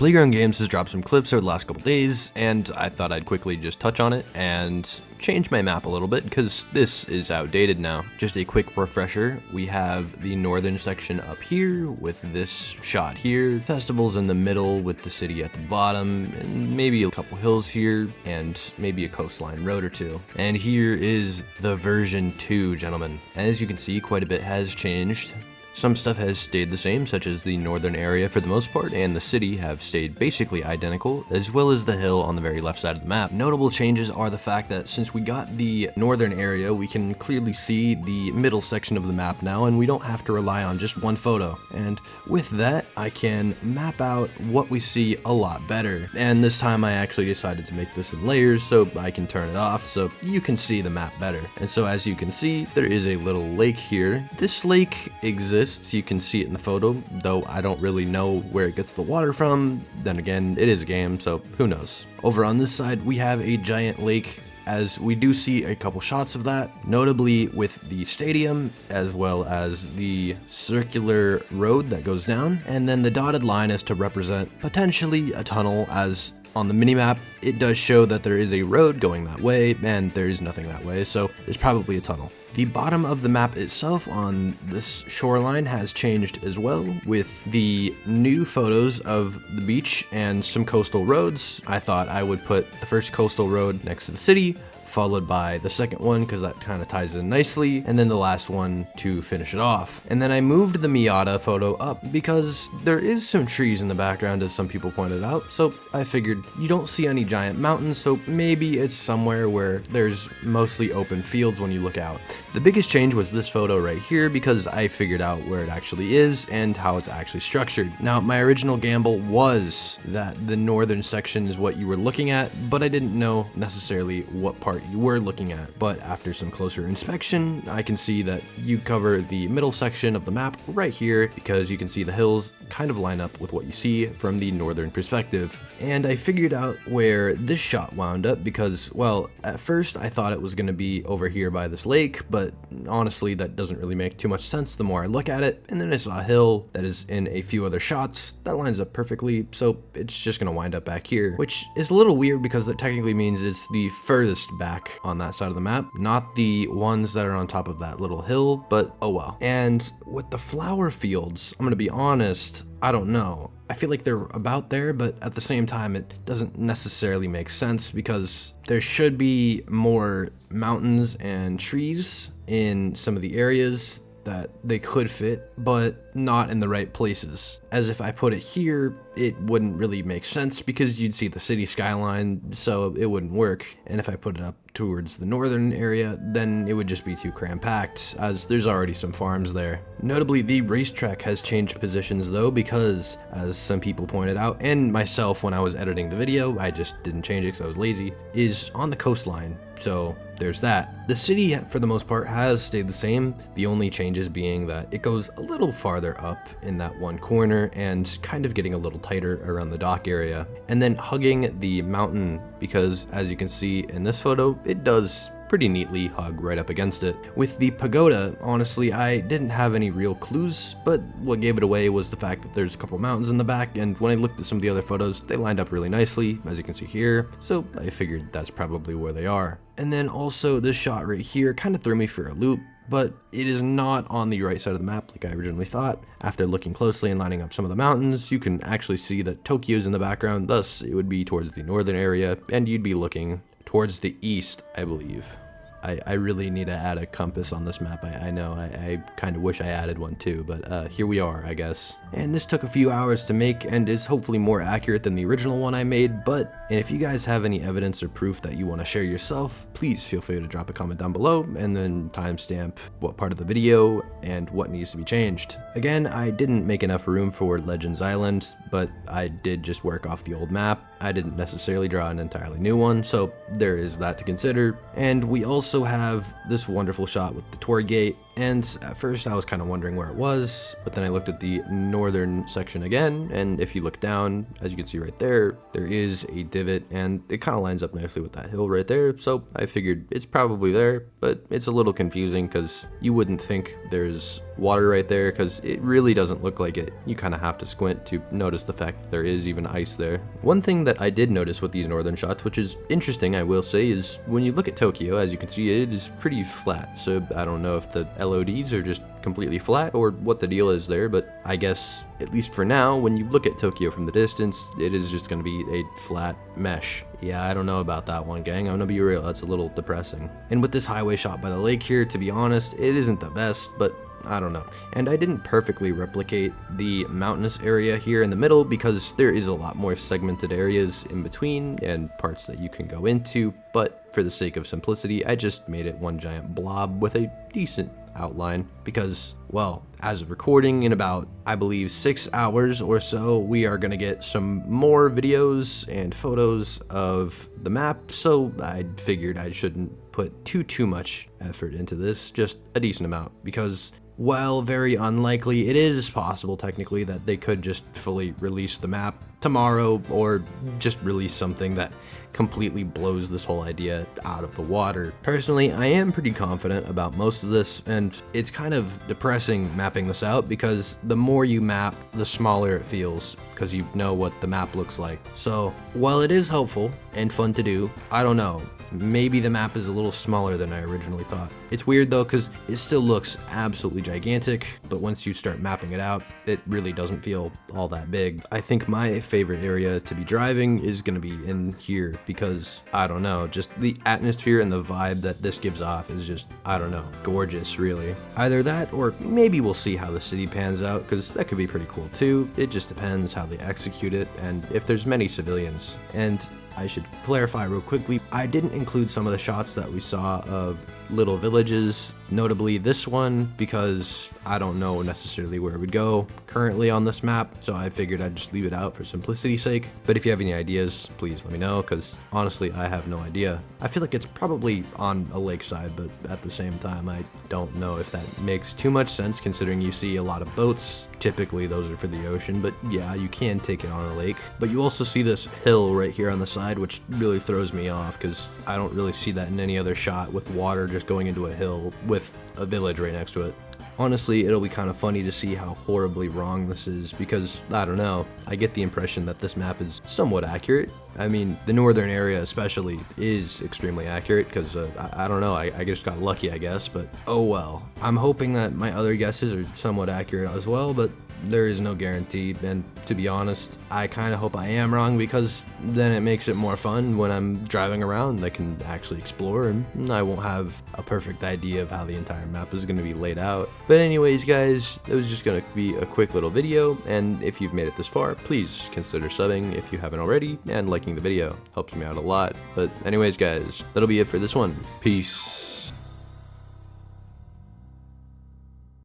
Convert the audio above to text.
Playground Games has dropped some clips over the last couple days, and I thought I'd quickly just touch on it and change my map a little bit because this is outdated now. Just a quick refresher, we have the northern section up here with this shot here, festivals in the middle with the city at the bottom, and maybe a couple hills here, and maybe a coastline road or two. And here is the version 2, gentlemen. As you can see, quite a bit has changed. Some stuff has stayed the same, such as the northern area for the most part, and the city have stayed basically identical, as well as the hill on the very left side of the map. Notable changes are the fact that since we got the northern area, we can clearly see the middle section of the map now, and we don't have to rely on just one photo. And with that, I can map out what we see a lot better. And this time I actually decided to make this in layers so I can turn it off so you can see the map better. And so as you can see, there is a little lake here. This lake exists. You can see it in the photo, though I don't really know where it gets the water from. Then again, it is a game, so who knows. Over on this side, we have a giant lake, as we do see a couple shots of that, notably with the stadium, as well as the circular road that goes down, and then the dotted line is to represent potentially a tunnel, as on the minimap, it does show that there is a road going that way, and there is nothing that way, so there's probably a tunnel. The bottom of the map itself on this shoreline has changed as well, with the new photos of the beach and some coastal roads. I thought I would put the first coastal road next to the city, followed by the second one because that kind of ties in nicely, and then the last one to finish it off. And then I moved the Miata photo up because there is some trees in the background, as some people pointed out, so I figured you don't see any giant mountains, so maybe it's somewhere where there's mostly open fields when you look out. The biggest change was this photo right here because I figured out where it actually is and how it's actually structured. Now, my original gamble was that the northern section is what you were looking at, but I didn't know necessarily what part you were looking at. But after some closer inspection, I can see that you cover the middle section of the map right here because you can see the hills kind of line up with what you see from the northern perspective. And I figured out where this shot wound up because, well, at first I thought it was going to be over here by this lake, but honestly that doesn't really make too much sense the more I look at it. And then I saw a hill that is in a few other shots that lines up perfectly, so it's just going to wind up back here, which is a little weird because that technically means it's the furthest back on that side of the map, not the ones that are on top of that little hill, but oh well. And with the flower fields, I'm gonna be honest, I don't know. I feel like they're about there, but at the same time, it doesn't necessarily make sense because there should be more mountains and trees in some of the areas that they could fit, but not in the right places. As if I put it here, it wouldn't really make sense because you'd see the city skyline, so it wouldn't work. And if I put it up towards the northern area, then it would just be too cram-packed, as there's already some farms there. Notably, the racetrack has changed positions though, because as some people pointed out, and myself when I was editing the video, I just didn't change it because I was lazy, is on the coastline. So there's that. The city, for the most part, has stayed the same, the only changes being that it goes a little farther up in that one corner and kind of getting a little tighter around the dock area, and then hugging the mountain because, as you can see in this photo, it does pretty neatly hug right up against it. With the pagoda, honestly, I didn't have any real clues, but what gave it away was the fact that there's a couple mountains in the back, and when I looked at some of the other photos, they lined up really nicely, as you can see here, so I figured that's probably where they are. And then also this shot right here kind of threw me for a loop, but it is not on the right side of the map like I originally thought. After looking closely and lining up some of the mountains, you can actually see that Tokyo's in the background, thus it would be towards the northern area, and you'd be looking towards the east, I believe. I really need to add a compass on this map. I know, I kind of wish I added one too, but here we are, I guess. And this took a few hours to make and is hopefully more accurate than the original one I made, and if you guys have any evidence or proof that you want to share yourself, please feel free to drop a comment down below and then timestamp what part of the video and what needs to be changed. Again, I didn't make enough room for Legends Island, but I did just work off the old map. I didn't necessarily draw an entirely new one, so there is that to consider. And we also have this wonderful shot with the tour gate And at first I was kind of wondering where it was, but then I looked at the northern section again, and if you look down, as you can see right there, there is a divot, and it kind of lines up nicely with that hill right there, so I figured it's probably there, but it's a little confusing because you wouldn't think there's water right there because it really doesn't look like it. You kind of have to squint to notice the fact that there is even ice there. One thing that I did notice with these northern shots, which is interesting I will say, is when you look at Tokyo, as you can see, it is pretty flat, so I don't know if the LODs are just completely flat or what the deal is there, but I guess at least for now, when you look at Tokyo from the distance, it is just going to be a flat mesh. Yeah, I don't know about that one, gang. I'm gonna be real, that's a little depressing. And with this highway shot by the lake here, to be honest, it isn't the best, but I don't know. And I didn't perfectly replicate the mountainous area here in the middle because there is a lot more segmented areas in between and parts that you can go into, but for the sake of simplicity, I just made it one giant blob with a decent outline because, well, as of recording in about, I believe, 6 hours or so, we are gonna get some more videos and photos of the map, so I figured I shouldn't put too much effort into this, just a decent amount, because while very unlikely, it is possible technically that they could just fully release the map tomorrow or just release something that completely blows this whole idea out of the water. Personally, I am pretty confident about most of this, and it's kind of depressing mapping this out because the more you map, the smaller it feels because you know what the map looks like. So while it is helpful and fun to do, I don't know. Maybe the map is a little smaller than I originally thought. It's weird though, because it still looks absolutely gigantic, but once you start mapping it out, it really doesn't feel all that big. I think my favorite area to be driving is going to be in here because, I don't know, just the atmosphere and the vibe that this gives off is just, I don't know, gorgeous really. Either that or maybe we'll see how the city pans out because that could be pretty cool too. It just depends how they execute it and if there's many civilians. And I should clarify real quickly, I didn't include some of the shots that we saw of little villages, notably this one, because I don't know necessarily where it would go currently on this map, so I figured I'd just leave it out for simplicity's sake. But if you have any ideas, please let me know, because honestly, I have no idea. I feel like it's probably on a lakeside, but at the same time, I don't know if that makes too much sense considering you see a lot of boats. Typically, those are for the ocean, but yeah, you can take it on a lake. But you also see this hill right here on the side, which really throws me off because I don't really see that in any other shot with water just going into a hill with a village right next to it. Honestly, it'll be kind of funny to see how horribly wrong this is because, I don't know, I get the impression that this map is somewhat accurate. I mean, the northern area especially is extremely accurate because, I don't know, I just got lucky, I guess, but oh well. I'm hoping that my other guesses are somewhat accurate as well, but there is no guarantee, and to be honest, I kind of hope I am wrong because then it makes it more fun when I'm driving around. I can actually explore and I won't have a perfect idea of how the entire map is going to be laid out. But anyways guys, it was just going to be a quick little video, and if you've made it this far, please consider subbing if you haven't already, and liking the video. Helps me out a lot. But anyways guys, that'll be it for this one. Peace.